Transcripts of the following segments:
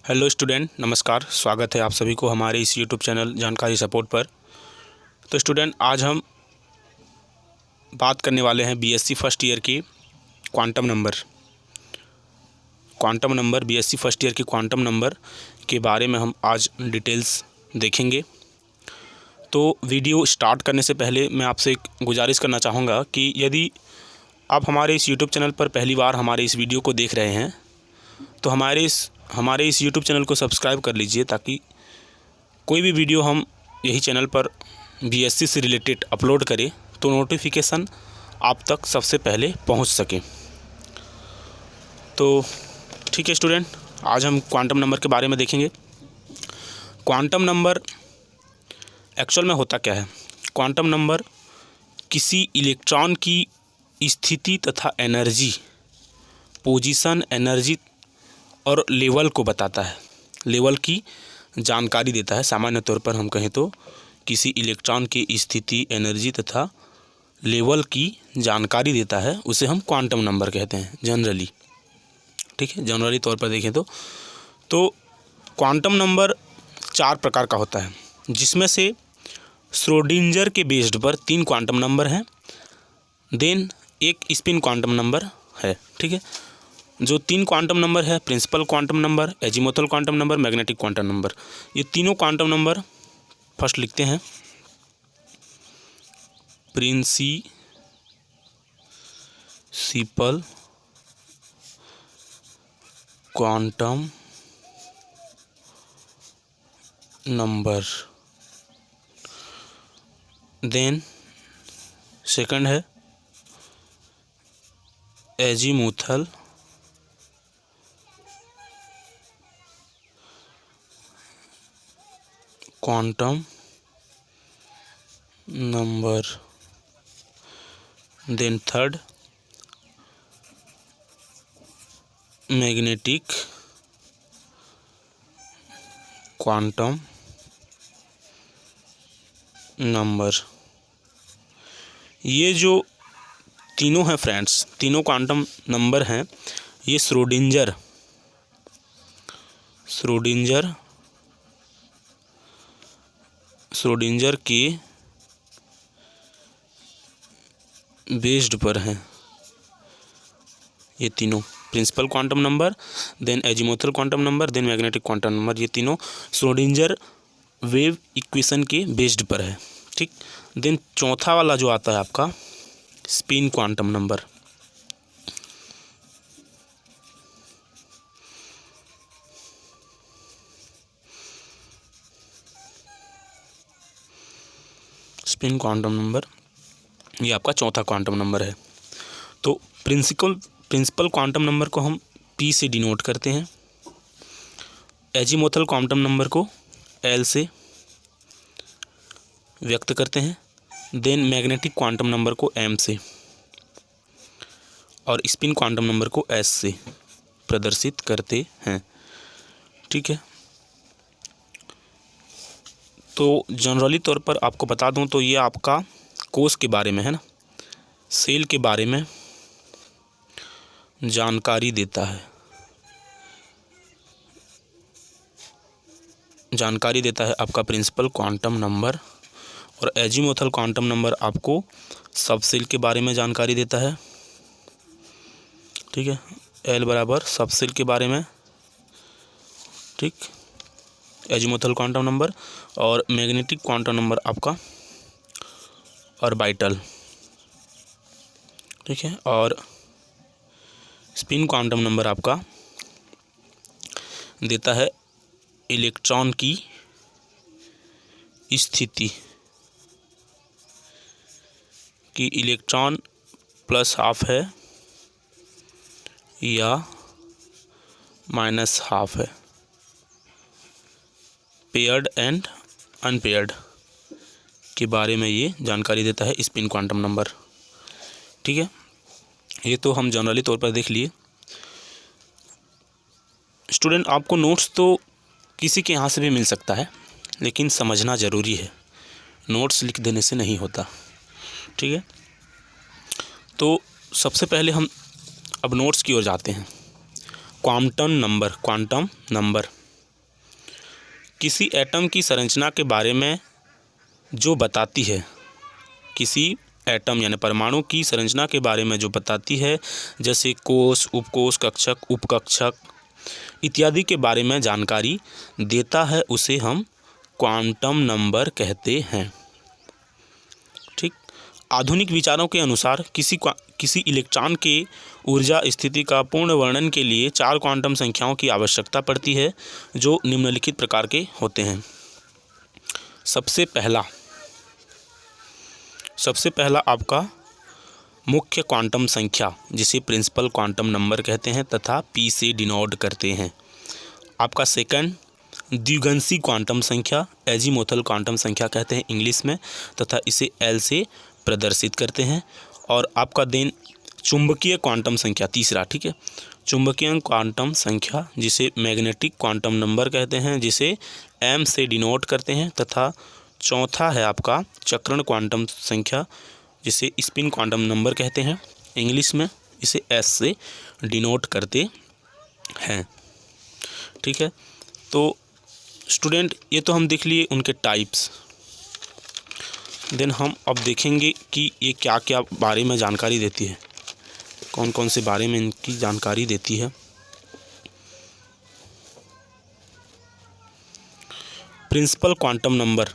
Hello student, नमस्कार। स्वागत है आप सभी को हमारे इस यूट्यूब चैनल जानकारी सपोर्ट पर। तो स्टूडेंट, आज हम बात करने वाले हैं बीएससी फर्स्ट ईयर की quantum number BSc first year की क्वांटम नंबर के बारे में हम आज डिटेल्स देखेंगे। तो वीडियो स्टार्ट करने से पहले मैं आपसे एक गुजारिश करना चाहूँगा कि यदि आप हमारे इस यूट्यूब चैनल पर पहली बार हमारे इस वीडियो को देख रहे हैं तो हमारे इस यूट्यूब चैनल को सब्सक्राइब कर लीजिए, ताकि कोई भी वीडियो हम यही चैनल पर बीएससी से रिलेटेड अपलोड करें तो नोटिफिकेशन आप तक सबसे पहले पहुंच सके। तो ठीक है स्टूडेंट, आज हम क्वांटम नंबर के बारे में देखेंगे। क्वांटम नंबर एक्चुअल में होता क्या है? क्वांटम नंबर किसी इलेक्ट्रॉन की स्थिति तथा एनर्जी, पोजीशन, एनर्जी और लेवल को बताता है, लेवल की जानकारी देता है। सामान्य तौर पर हम कहें तो किसी इलेक्ट्रॉन की स्थिति, एनर्जी तथा लेवल की जानकारी देता है, उसे हम क्वांटम नंबर कहते हैं जनरली। ठीक है, जनरली तौर पर देखें तो क्वांटम नंबर 4 प्रकार का होता है, जिसमें से श्रोडिंगर के बेस्ड पर 3 क्वांटम नंबर हैं, देन एक स्पिन क्वांटम नंबर है। ठीक है, जो 3 क्वांटम नंबर है, principal quantum number, azimuthal quantum number, magnetic quantum number, ये तीनों क्वांटम नंबर फर्स्ट लिखते हैं। Principal quantum number, then second है azimuthal quantum number, then third magnetic quantum number. ये जो तीनों हैं फ्रेंड्स, तीनों क्वांटम नंबर हैं, ये श्रोडिंगर के बेस्ड पर हैं। ये तीनों principal quantum number, then azimuthal quantum number, then magnetic quantum number, ये तीनों श्रोडिंगर वेव इक्वेशन के बेस्ड पर है। ठीक, देन चौथा वाला जो आता है आपका spin quantum number. Spin quantum number ये आपका चौथा क्वांटम नंबर है। तो प्रिंसिपल क्वांटम नंबर को हम P से डिनोट करते हैं, एजीमुथल क्वांटम नंबर को L से व्यक्त करते हैं, देन मैग्नेटिक क्वांटम नंबर को M से और स्पिन क्वांटम नंबर को S से प्रदर्शित करते हैं। ठीक है, तो जनरली तौर पर आपको बता दूं तो ये आपका कोष के बारे में है ना, सेल के बारे में जानकारी देता है, आपका प्रिंसिपल क्वांटम नंबर। और एजीमुथल क्वांटम नंबर आपको सब सेल के बारे में जानकारी देता है। ठीक है, L बराबर सब सेल के बारे में। ठीक, एजीमुथल क्वांटम नंबर और मैग्नेटिक क्वांटम नंबर आपका ऑर्बिटल। ठीक है, और स्पिन क्वांटम नंबर आपका देता है इलेक्ट्रॉन की स्थिति, कि इलेक्ट्रॉन प्लस हाफ है या माइनस हाफ है, पेयर्ड एंड अनपेयर्ड के बारे में ये जानकारी देता है स्पिन क्वांटम नंबर। ठीक है, ये तो हम जनरली तौर पर देख लिए। स्टूडेंट, आपको नोट्स तो किसी के यहाँ से भी मिल सकता है, लेकिन समझना ज़रूरी है, नोट्स लिख देने से नहीं होता। ठीक है, तो सबसे पहले हम अब नोट्स की ओर जाते हैं। क्वांटम नंबर किसी एटम की संरचना के बारे में जो बताती है, किसी एटम यानी परमाणु की संरचना के बारे में जो बताती है, जैसे कोश, उपकोश, कक्षक, उपकक्षक इत्यादि के बारे में जानकारी देता है, उसे हम क्वांटम नंबर कहते हैं। ठीक। आधुनिक विचारों के अनुसार किसी इलेक्ट्रॉन के ऊर्जा स्थिति का पूर्ण वर्णन के लिए 4 क्वांटम संख्याओं की आवश्यकता पड़ती है, जो निम्नलिखित प्रकार के होते हैं। सबसे पहला आपका मुख्य क्वांटम संख्या, जिसे प्रिंसिपल क्वांटम नंबर कहते हैं तथा P से डिनोट करते हैं। आपका सेकंड द्विगंशी क्वांटम संख्या, एजीमुथल क्वांटम संख्या कहते हैं इंग्लिश में, तथा इसे L से प्रदर्शित करते हैं। और आपका देन चुंबकीय क्वांटम संख्या तीसरा, ठीक है, चुंबकीय क्वांटम संख्या जिसे मैग्नेटिक क्वांटम नंबर कहते हैं, जिसे M से डिनोट करते हैं। तथा चौथा है आपका चक्रण क्वांटम संख्या, जिसे स्पिन क्वांटम नंबर कहते हैं इंग्लिश में, इसे S से डिनोट करते हैं। ठीक है, तो स्टूडेंट ये तो हम देख लिए उनके टाइप्स। देन हम अब देखेंगे कि ये क्या क्या बारे में जानकारी देती है, कौन कौन से बारे में इनकी जानकारी देती है। प्रिंसिपल क्वांटम नंबर,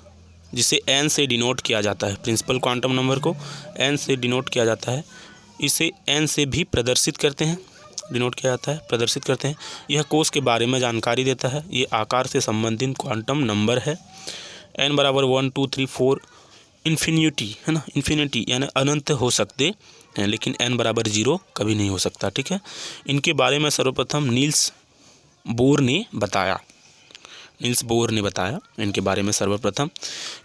जिसे N से डिनोट किया जाता है, प्रिंसिपल क्वांटम नंबर को N से डिनोट किया जाता है, इसे N से भी प्रदर्शित करते हैं, डिनोट किया जाता है, प्रदर्शित करते हैं। यह कोश के बारे में जानकारी देता है। ये आकार से संबंधित क्वांटम नंबर है। N बराबर 1 2 3 4 इन्फिनिटी है ना, इन्फिनिटी यानी अनंत हो सकते हैं, लेकिन N बराबर 0 कभी नहीं हो सकता। ठीक है, इनके बारे में सर्वप्रथम नील्स बोर ने बताया इनके बारे में सर्वप्रथम।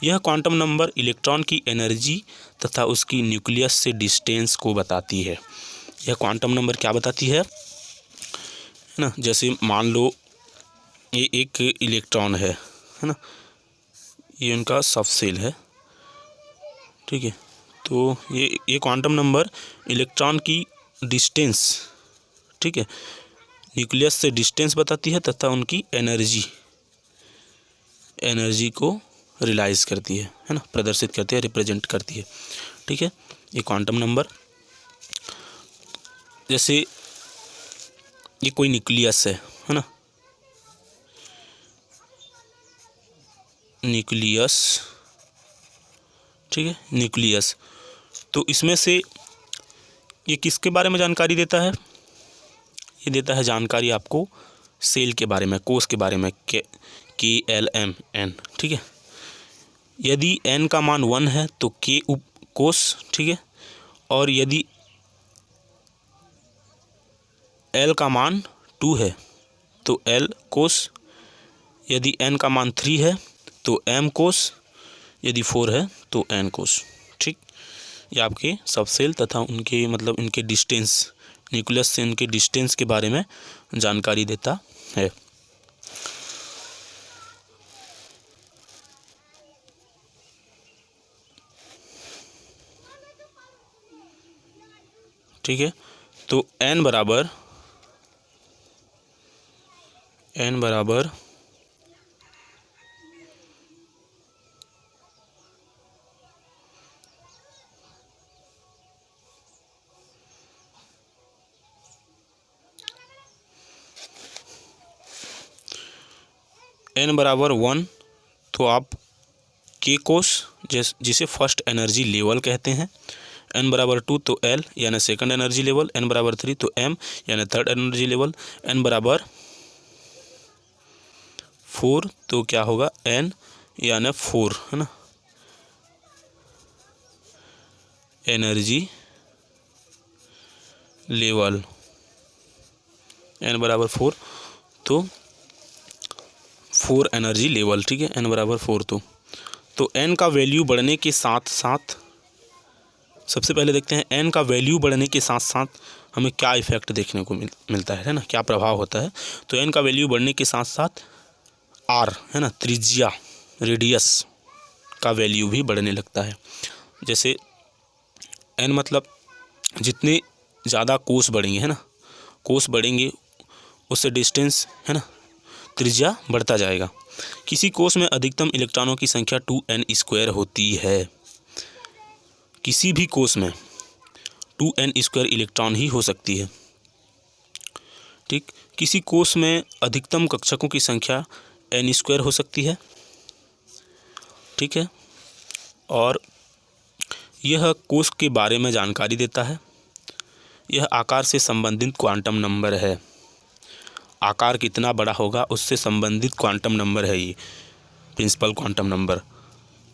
यह क्वांटम नंबर इलेक्ट्रॉन की एनर्जी तथा उसकी न्यूक्लियस से डिस्टेंस को बताती है। यह क्वांटम नंबर क्या बताती है ना, जैसे मान लो ये एक इलेक्ट्रॉन है ना, ये उनका सब सेल है। ठीक है, तो ये क्वांटम नंबर इलेक्ट्रॉन की डिस्टेंस, ठीक है, न्यूक्लियस से डिस्टेंस बताती है तथा उनकी एनर्जी को रियलाइज़ करती है ना, प्रदर्शित करती है, रिप्रेजेंट करती है। ठीक है, ये क्वांटम नंबर, जैसे ये कोई न्यूक्लियस है ना, न्यूक्लियस, ठीक है, न्यूक्लियस, तो इसमें से ये किसके बारे में जानकारी देता है? ये देता है जानकारी आपको सेल के बारे में, कोश के बारे में, KLMN। ठीक है, यदि N का मान 1 है तो K उपकोश, ठीक है, और यदि L का मान 2 है तो L कोश, यदि N का मान 3 है तो M कोश, यदि 4 है तो N कोश। ठीक, ये आपके सब सेल तथा उनके मतलब इनके डिस्टेंस, न्यूक्लियस से इनके डिस्टेंस के बारे में जानकारी देता है। ठीक है, तो N बराबर N बराबर 1, तो आप K कोश जिसे फर्स्ट एनर्जी लेवल कहते हैं। N बराबर 2 तो L यानी सेकंड एनर्जी लेवल। N बराबर 3 तो M यानी थर्ड एनर्जी लेवल। N बराबर 4 तो क्या होगा, N यानी 4 है ना, एनर्जी लेवल। N बराबर 4 तो 4 एनर्जी लेवल। ठीक है, N बराबर 4 तो N का वैल्यू बढ़ने के साथ साथ, सबसे पहले देखते हैं N का वैल्यू बढ़ने के साथ साथ हमें क्या इफेक्ट देखने को मिलता है ना, क्या प्रभाव होता है। तो N का वैल्यू बढ़ने के साथ साथ R है ना, त्रिज्या, रेडियस का वैल्यू भी बढ़ने लगता है। जैसे N मतलब जितने ज़्यादा कोश बढ़ेंगे है ना, कोश बढ़ेंगे उससे डिस्टेंस है ना, त्रिज्या बढ़ता जाएगा। किसी कोष में अधिकतम इलेक्ट्रॉनों की संख्या 2n² होती है। किसी भी कोष में 2n² इलेक्ट्रॉन ही हो सकती है। ठीक, किसी कोष में अधिकतम कक्षकों की संख्या n² हो सकती है। ठीक है, और यह कोष के बारे में जानकारी देता है। यह आकार से संबंधित क्वांटम नंबर है। आकार कितना बड़ा होगा उससे संबंधित क्वांटम नंबर है ये principal quantum number.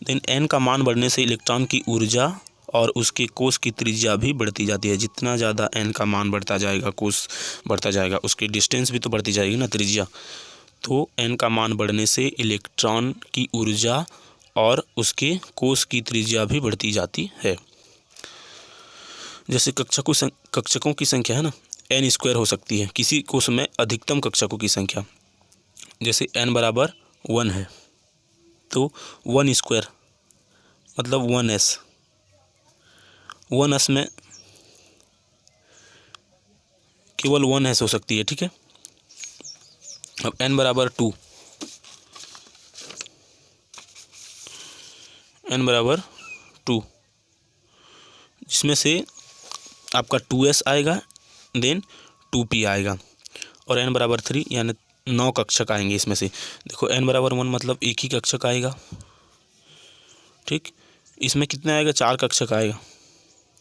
Then n का मान बढ़ने से इलेक्ट्रॉन की ऊर्जा और उसके कोष की त्रिज्या भी बढ़ती जाती है। जितना ज़्यादा n का मान बढ़ता जाएगा, कोष बढ़ता जाएगा, उसकी डिस्टेंस भी तो बढ़ती जाएगी ना, त्रिज्या। तो n का मान बढ़ने से इलेक्ट्रॉन की ऊर्जा और उसके कोष की त्रिज्या भी बढ़ती जाती है। जैसे कक्षकों की संख्या है ना, n² हो सकती है किसी कोष में अधिकतम कक्षकों की संख्या। जैसे n बराबर 1 है तो 1² मतलब 1s। 1s में केवल 1s हो सकती है। ठीक है, अब n बराबर 2, n बराबर 2, जिसमें से आपका 2s आएगा, देन 2p आएगा, और n बराबर 3 यानी 9 कक्षक आएंगे इसमें से। देखो n बराबर 1 मतलब एक ही कक्षक आएगा। ठीक, इसमें कितना आएगा, 4 कक्षक आएगा।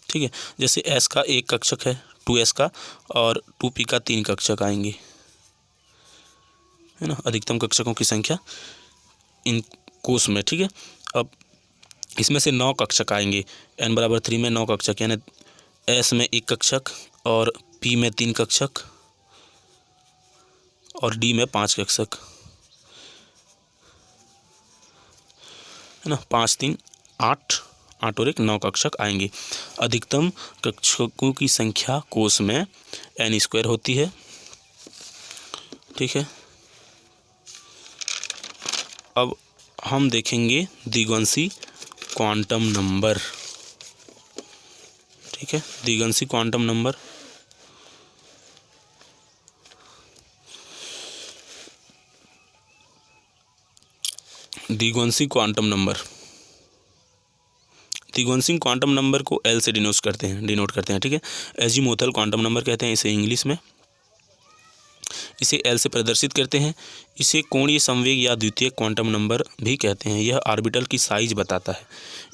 ठीक है, जैसे s का एक कक्षक है 2s का, और 2p का 3 कक्षक आएंगे, है ना, अधिकतम कक्षकों की संख्या इन कोष में। ठीक है, अब इसमें से 9 कक्षक आएंगे। n बराबर 3 में 9 कक्षक, यानी s में 1 कक्षक, और p में 3 कक्षक, और d में 5 कक्षक, है ना। 5 3 8, 8 और 1 9 कक्षक आएंगे। अधिकतम कक्षकों की संख्या कोष में n² होती है। ठीक है, अब हम देखेंगे द्विगुणसी क्वांटम नंबर। ठीक है, द्विगुणसी क्वांटम नंबर। द्विगुणसी क्वांटम नंबर, द्विगुणसी क्वांटम नंबर को L से डिनोट करते हैं। ठीक है, एजीमुथल क्वांटम नंबर कहते हैं इसे इंग्लिश में। इसे L से प्रदर्शित करते हैं। इसे कोणीय संवेग या द्वितीयक क्वांटम नंबर भी कहते हैं। यह ऑर्बिटल की साइज बताता है।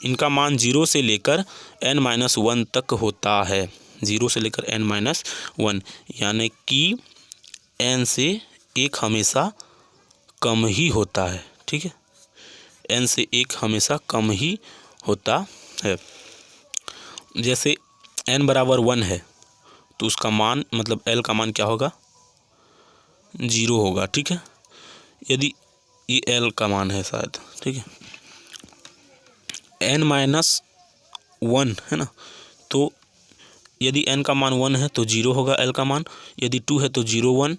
इनका मान 0 से लेकर n-1 तक होता है। 0 से लेकर n-1, यानी कि n से 1 हमेशा कम ही होता है। ठीक है, n से 1 हमेशा कम ही होता है। जैसे n बराबर 1 है तो उसका मान मतलब L का मान क्या होगा, 0 होगा। ठीक है, यदि ये L का मान है शायद। ठीक है, n-1 है ना, तो यदि n का मान 1 है तो 0 होगा L का मान, यदि 2 है तो 0 1।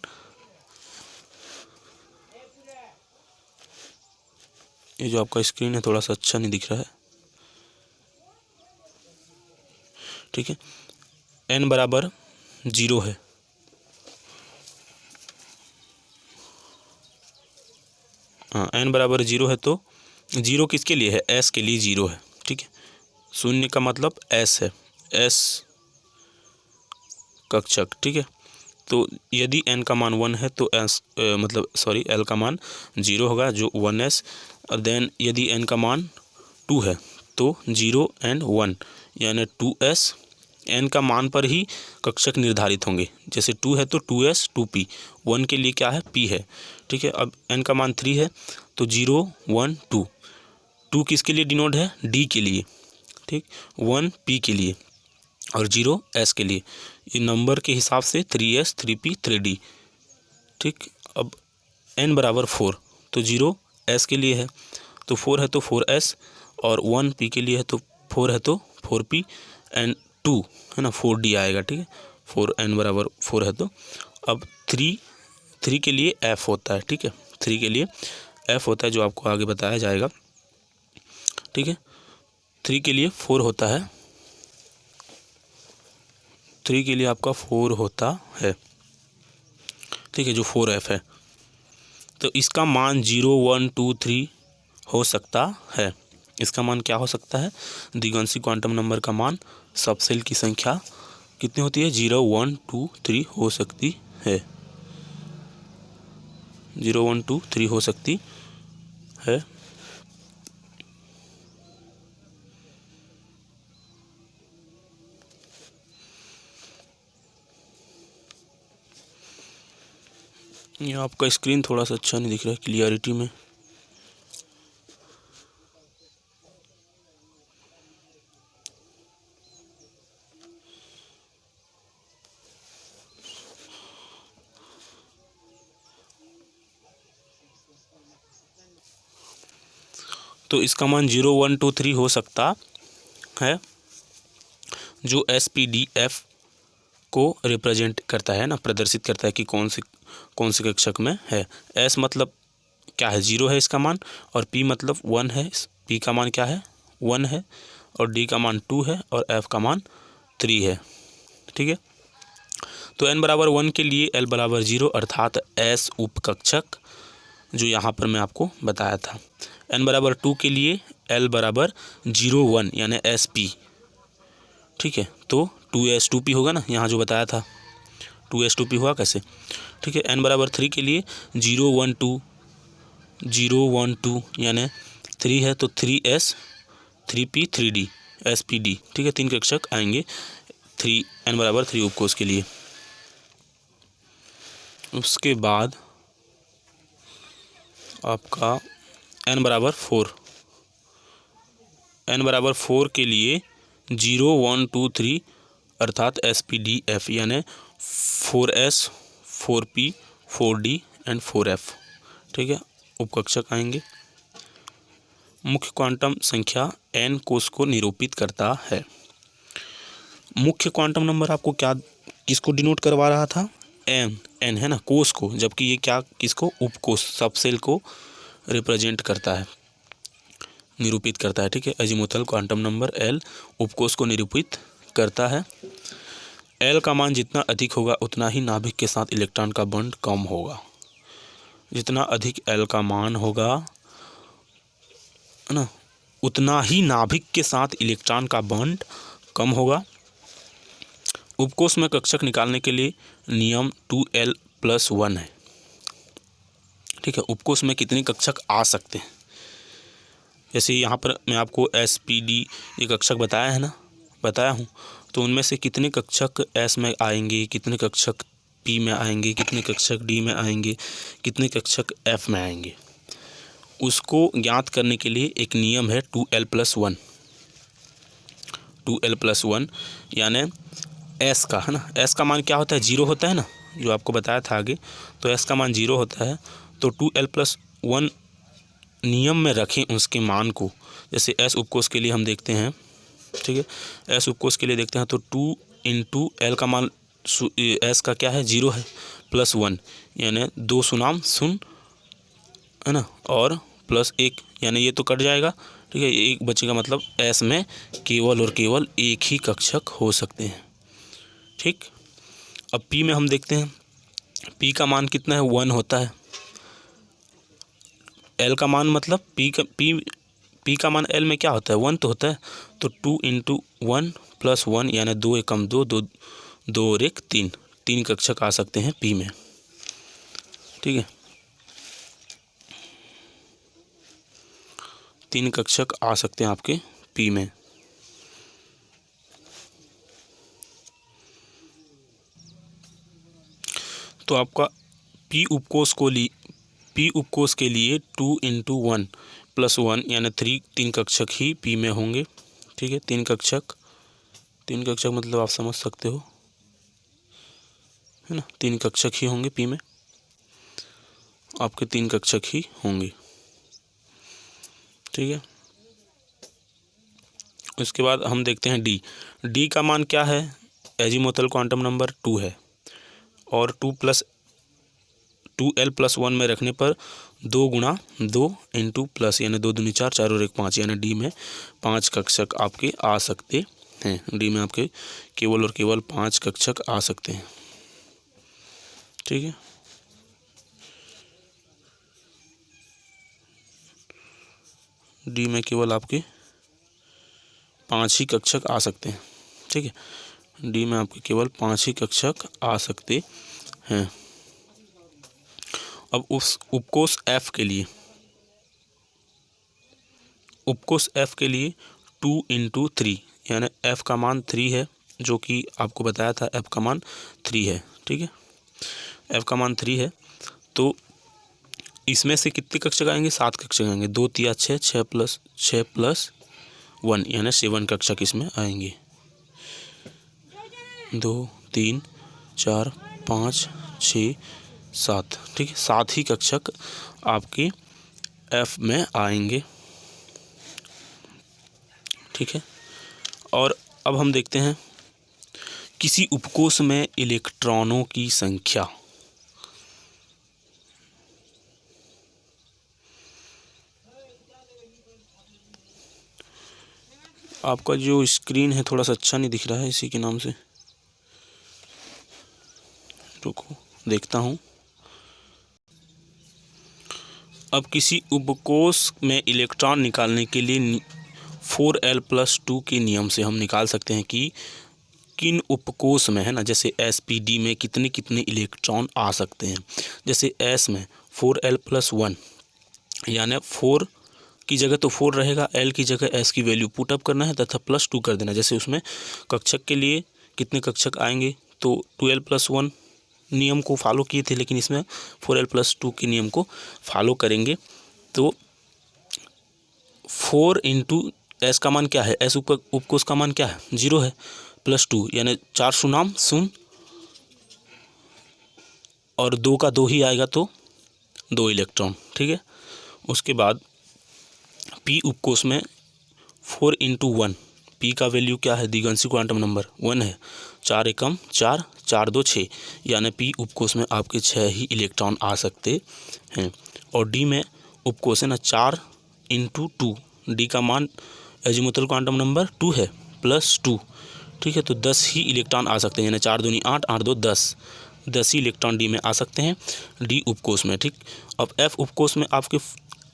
ये जो आपका स्क्रीन है थोड़ा सा अच्छा नहीं दिख रहा है। ठीक है, n बराबर 0 है, हाँ n बराबर 0 है तो 0 किसके लिए है, s के लिए 0 है। ठीक है, 0 का मतलब s है, s कक्षक। ठीक है, तो यदि n का मान 1 है तो L का मान 0 होगा जो 1s। और देन यदि n का मान 2 है तो 0 and 1 यानी 2s। n का मान पर ही कक्षक निर्धारित होंगे। जैसे 2 है तो 2s 2p, 1 के लिए क्या है, p है। ठीक है, अब n का मान 3 है तो 0 1 2, 2 किसके लिए डिनोट है, d के लिए। ठीक, 1 p के लिए और 0 s के लिए। ये नंबर के हिसाब से 3s 3p 3d। ठीक, अब n बराबर 4 तो 0 s के लिए है, तो 4 है तो 4s, और 1 p के लिए है तो 4 है तो 4p, एंड 2 है ना 4d आएगा। ठीक है, 4n बराबर 4 है तो अब 3 के लिए f होता है। ठीक है, 3 के लिए f होता है जो आपको आगे बताया जाएगा। ठीक है, 3 के लिए 4 होता है, 3 के लिए आपका 4 होता है। ठीक है, जो 4f है। तो इसका मान 0, 1, 2, 3 हो सकता है। इसका मान क्या हो सकता है? द्विगांशी क्वांटम नंबर का मान सबसेल की संख्या कितनी होती है? 0, 1, 2, 3 हो सकती है। 0, 1, 2, 3 हो सकती है। ये आपका स्क्रीन थोड़ा सा अच्छा नहीं दिख रहा है क्लियरिटी में। तो इसका मान 0, 1, 2, 3 हो सकता है, जो SPDF को रिप्रेजेंट करता है ना, प्रदर्शित करता है कि कौन से कक्षक में है। S मतलब क्या है? 0 है इसका मान, और P मतलब 1 है। P का मान क्या है? 1 है, और D का मान 2 है, और F का मान 3 है। ठीक है, तो n बराबर 1 के लिए L बराबर 0 अर्थात S उपकक्षक जो यहाँ पर मैं आपको बताया था। n बराबर 2 के लिए L बराबर 0, 1 यानी SP। ठीक है, तो 2S 2P होगा ना, यहाँ जो बताया था 2S 2P हुआ कैसे? ठीक है, n बराबर 3 के लिए 0, 1, 2 0, 1, 2 यानी 3 है, तो 3S 3P 3D SPD। ठीक है, 3 कक्षक आएंगे n बराबर 3 उपकोष के लिए। उसके बाद आपका n बराबर 4 के लिए 0, 1, 2, 3 अर्थात SPDF यानी 4S 4P 4D and 4F। ठीक है, उपकक्षक आएंगे। मुख्य क्वांटम संख्या n कोष को निरूपित करता है। मुख्य क्वांटम नंबर आपको क्या किसको डिनोट करवा रहा था? n है ना, कोष को, जबकि ये क्या किसको? उपकोष सबसेल को रिप्रेजेंट करता है, निरूपित करता है। ठीक है, अजीमुथल क्वांटम नंबर L उपकोष को निरूपित करता है। L का मान जितना अधिक होगा उतना ही नाभिक के साथ इलेक्ट्रॉन का बॉन्ड कम होगा। जितना अधिक L का मान होगा है ना, उतना ही नाभिक के साथ इलेक्ट्रॉन का बॉन्ड कम होगा। उपकोष में कक्षक निकालने के लिए नियम 2L+1 है। ठीक है, उपकोष में कितने कक्षक आ सकते हैं? जैसे यहाँ पर मैं आपको SPD ये कक्षक बताया हूँ, तो उनमें से कितने कक्षक S में आएंगे, कितने कक्षक P में आएंगे, कितने कक्षक D में आएंगे, कितने कक्षक F में आएंगे, उसको ज्ञात करने के लिए एक नियम है 2L+1। 2L+1 यानी S का है ना, S का मान क्या होता है? 0 होता है ना, जो आपको बताया था आगे। तो S का मान 0 होता है, तो 2L+1 नियम में रखें उसके मान को। जैसे S उपकोष के लिए हम देखते हैं, ठीक है, S उपकोष के लिए देखते हैं तो 2 × L का मान S का क्या है? 0 है, +1 यानी 2 शून्य 0 है ना, और +1 यानी ये तो कट जाएगा। ठीक है, एक बचेगा, मतलब S में केवल और केवल एक ही कक्षक हो सकते हैं। ठीक, अब P में हम देखते हैं, P का मान कितना है? 1 होता है। L का मान मतलब P का मान L में क्या होता है? 1 तो होता है। तो 2 × 1 + 1 यानी 2 एकम 2 2 2 और 1 3 3 कक्षक आ सकते हैं P में। ठीक है, 3 कक्षक आ सकते हैं आपके P में। तो आपका P उपकोष के लिए 2 × 1 + 1 यानी 3 कक्षक ही P में होंगे। ठीक है, 3 कक्षक मतलब आप समझ सकते हो है ना, 3 कक्षक ही होंगे P में, आपके 3 कक्षक ही होंगे। ठीक है, उसके बाद हम देखते हैं D का मान क्या है? एजीमुथल क्वांटम नंबर 2 है, और 2L+1 में रखने पर 2 × 2 × प्लस यानी 2 दूनी 4 4 और 1 5 यानी D में 5 कक्षक आपके आ सकते हैं। D में आपके केवल और केवल 5 कक्षक आ सकते हैं। ठीक है, डी में केवल आपके 5 ही कक्षक आ सकते हैं। ठीक है, डी में आपके केवल 5 ही कक्षक आ सकते हैं। अब उस उपकोष एफ के लिए, उपकोष एफ के लिए 2 × 3 यानी एफ का मान 3 है, जो कि आपको बताया था एफ का मान 3 है। ठीक है, एफ का मान 3 है, तो इसमें से कितने कक्षक आएंगे? 7 कक्षक आएंगे। 2 × 6, 6 + 1 यानी 7 कक्षक इसमें आएंगे। 2 3 4 5 6 7। ठीक है, 7 ही कक्षक आपके एफ में आएंगे। ठीक है, और अब हम देखते हैं किसी उपकोष में इलेक्ट्रॉनों की संख्या। आपका जो स्क्रीन है थोड़ा सा अच्छा नहीं दिख रहा है, इसी के नाम से रुको देखता हूँ। अब किसी उपकोष में इलेक्ट्रॉन निकालने के लिए 4l+2 के नियम से हम निकाल सकते हैं कि किन उपकोष में, है ना, जैसे SPD में कितने कितने इलेक्ट्रॉन आ सकते हैं। जैसे S में 4l+1 यानी 4 की जगह तो 4 रहेगा, L की जगह S की वैल्यू पुटअप करना है तथा +2 कर देना। जैसे उसमें कक्षक के लिए कितने कक्षक आएंगे तो 2l+1 नियम को फॉलो किए थे, लेकिन इसमें 4l+2 के नियम को फॉलो करेंगे। तो 4 × S का मान क्या है? S उपकोष का मान क्या है? 0 है, +2 यानी 4 शून्याम 0 और 2 का 2 ही आएगा तो 2 इलेक्ट्रॉन। ठीक है, उसके बाद P उपकोष में 4 × 1, P का वैल्यू क्या है? द्विगांशी क्वांटम नंबर 1 है। 4 एकम 4, 4 2 6 यानी P उपकोष में आपके 6 ही इलेक्ट्रॉन आ सकते हैं। और D में उपकोष है ना 4 × 2, D का मान एजीमुथल क्वांटम नंबर 2 है +2। ठीक है, तो 10 ही इलेक्ट्रॉन आ सकते हैं, यानी 4 दूनी 8, 8 2 10 ही इलेक्ट्रॉन डी में आ सकते हैं, डी उपकोष में। ठीक, अब एफ उपकोष में आपके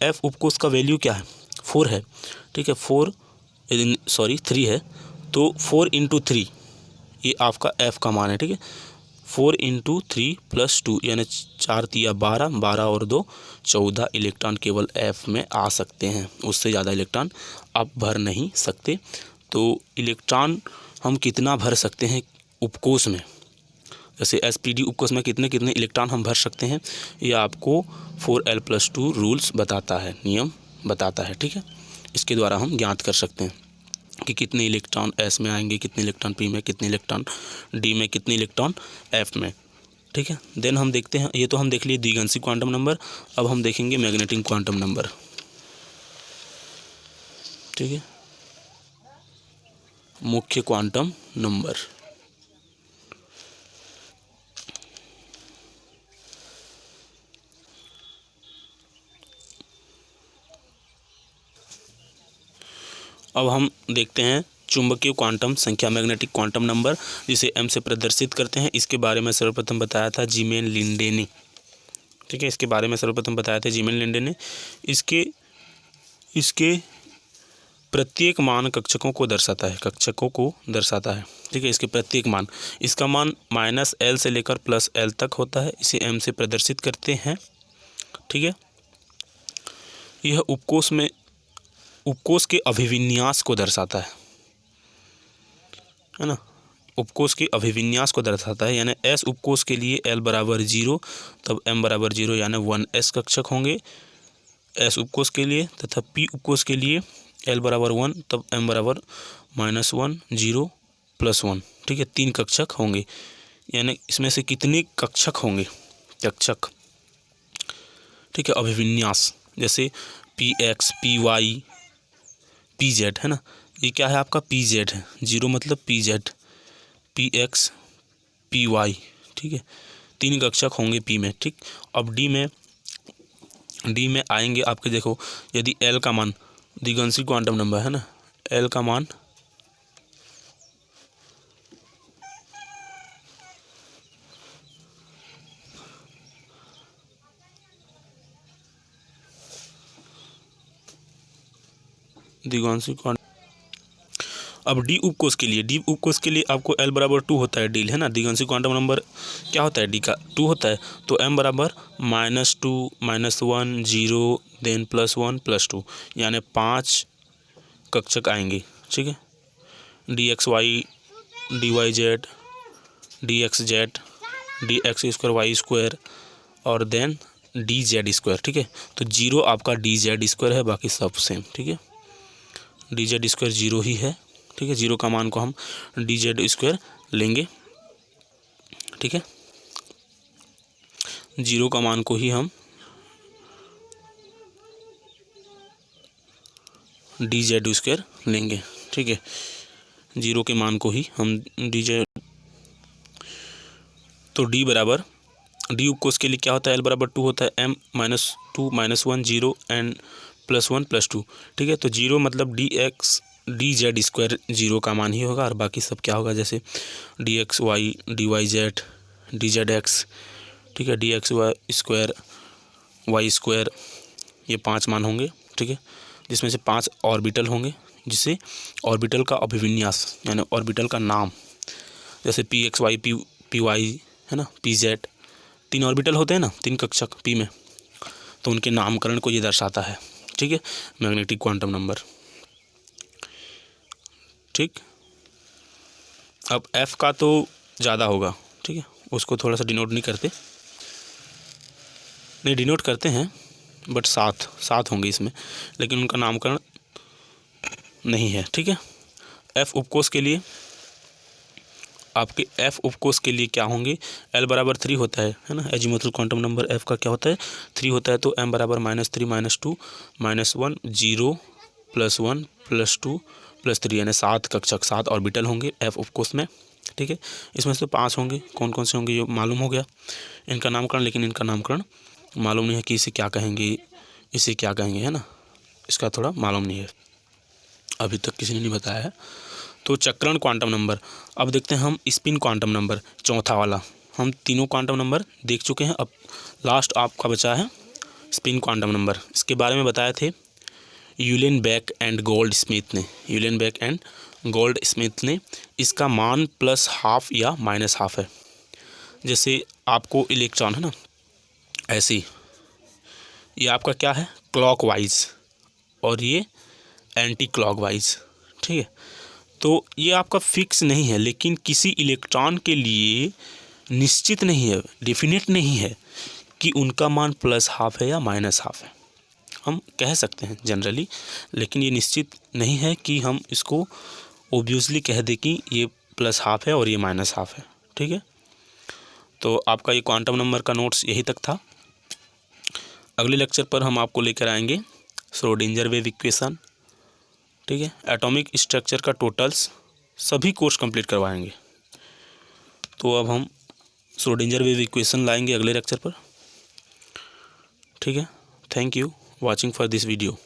एफ उपकोष का वैल्यू क्या है? 4 है। ठीक है, 3 है, तो 4 × 3 ये आपका एफ का मान है। ठीक है, 4 × 3 + 2 यानी 4 × 12, 12 और 2 14 इलेक्ट्रॉन केवल एफ में आ सकते हैं। उससे ज़्यादा इलेक्ट्रॉन आप भर नहीं सकते। तो इलेक्ट्रॉन हम कितना भर सकते हैं उपकोष में, जैसे SPD उपकोष में कितने कितने इलेक्ट्रॉन हम भर सकते हैं, ये आपको 4l+2 रूल्स बताता है, नियम बताता है। ठीक है, इसके द्वारा हम ज्ञात कर सकते हैं कि कितने इलेक्ट्रॉन S में आएंगे, कितने इलेक्ट्रॉन P में, कितने इलेक्ट्रॉन D में, कितने इलेक्ट्रॉन F में। ठीक है, देन हम देखते हैं, ये तो हम देख लिए द्विगांशी क्वांटम नंबर। अब हम देखेंगे मैग्नेटिक क्वांटम नंबर। ठीक है, मुख्य क्वांटम नंबर। अब हम देखते हैं चुंबकीय क्वांटम संख्या, मैग्नेटिक क्वांटम नंबर, जिसे m से प्रदर्शित करते हैं। इसके बारे में सर्वप्रथम बताया था जीमेन लिंडे ने। ठीक है, इसके बारे में सर्वप्रथम बताया था जीमेन लिंडे ने। इसके प्रत्येक मान कक्षकों को दर्शाता है, ठीक है, इसके प्रत्येक मान, इसका मान -L से लेकर +L तक होता है। इसे m से प्रदर्शित करते हैं। ठीक है, यह उपकोष के अभिविन्यास को दर्शाता है ना, उपकोष के अभिविन्यास को दर्शाता है। यानी S उपकोष के लिए L = 0 तब m = 0 यानी 1s कक्षक होंगे S उपकोष के लिए, तथा P उपकोष के लिए L = 1 तब m = -1 0 +1। ठीक है, 3 कक्षक होंगे। यानी इसमें से कितने कक्षक होंगे? कक्षक, ठीक है, अभिविन्यास, जैसे Px Py Pz है ना, ये क्या है आपका Pz है, 0 मतलब Pz, Px Py। ठीक है, 3 कक्षक होंगे P में। ठीक, अब D में आएंगे आपके, देखो यदि L का मान, द्विगांशी क्वांटम नंबर है ना, L का मान द्विआंशिक क्वांटम। अब डी उपकोष के लिए आपको L बराबर 2 होता है, डी है ना, द्विआंशिक क्वांटम नंबर क्या होता है, डी का 2 होता है, तो m बराबर -2 -1 0 देन +1 +2 यानी 5 कक्षक आएंगे। ठीक है, dxy dyz dxz dx² y² और देन dz²। ठीक है, तो 0 आपका dz² है, बाकी सब सेम। ठीक है, dz² 0 ही है। ठीक है, 0 का मान को हम dz² लेंगे। ठीक है, 0 का मान को ही हम dz² लेंगे। ठीक है, 0 के मान को ही हम dz, तो d बराबर, डी उपकोष के लिए क्या होता है, L बराबर 2 होता है, m -2 -1 0 एंड +1 +2। ठीक है, तो 0 मतलब dz² 0 का मान ही होगा और बाकी सब क्या होगा, जैसे dxy dyz dzx। ठीक है, dxy² y², ये 5 मान होंगे। ठीक है, जिसमें से 5 ऑर्बिटल होंगे, जिसे ऑर्बिटल का अभिविन्यास यानी ऑर्बिटल का नाम, जैसे pxy py है ना, pz, 3 ऑर्बिटल होते हैं ना, 3 कक्षक p में, तो उनके नामकरण को ये दर्शाता है। ठीक है, मैग्नेटिक क्वांटम नंबर। ठीक, अब f का तो ज़्यादा होगा। ठीक है, उसको थोड़ा सा डिनोट नहीं करते हैं, बट 7 होंगे इसमें, लेकिन उनका नामकरण नहीं है। ठीक है, f उपकोष के लिए, आपके f उपकोष के लिए क्या होंगे, L बराबर 3 होता है ना, एजीमुथल क्वांटम नंबर f का क्या होता है, 3 होता है, तो m बराबर -3 -2 -1 0 +1 +2 +3 यानी 7 कक्षक, 7 ऑर्बिटल होंगे f उपकोष में। ठीक है, इसमें से 5 होंगे, कौन कौन से होंगे ये मालूम हो गया, इनका नामकरण, लेकिन इनका नामकरण मालूम नहीं है कि इसे क्या कहेंगे, इसे क्या कहेंगे, है ना, इसका थोड़ा मालूम नहीं है, अभी तक किसी ने नहीं बताया है। तो चक्रण क्वांटम नंबर, अब देखते हैं हम स्पिन क्वांटम नंबर, चौथा वाला। हम तीनों क्वांटम नंबर देख चुके हैं, अब लास्ट आपका बचा है स्पिन क्वांटम नंबर। इसके बारे में बताए थे यूलेनबेक एंड गोल्डस्मिथ ने। इसका मान +½ या -½ है। जैसे आपको इलेक्ट्रॉन है ना, ऐसे ही ये आपका क्या है, क्लॉकवाइज और ये एंटी क्लॉकवाइज। ठीक है, तो ये आपका फिक्स नहीं है, लेकिन किसी इलेक्ट्रॉन के लिए निश्चित नहीं है, डेफिनेट नहीं है कि उनका मान +½ है या -½ है। हम कह सकते हैं जनरली, लेकिन ये निश्चित नहीं है कि हम इसको ऑब्वियसली कह दें कि ये +½ है और ये -½ है। ठीक है, तो आपका ये क्वांटम नंबर का नोट्स यही तक था। अगले लेक्चर पर हम आपको लेकर आएंगे श्रोडिंगर वेव इक्वेशन। ठीक है, एटॉमिक स्ट्रक्चर का टोटल्स सभी कोर्स कंप्लीट करवाएंगे। तो अब हम श्रोडिंगर वेव इक्वेशन लाएंगे अगले लेक्चर पर। ठीक है, thank you watching for this video.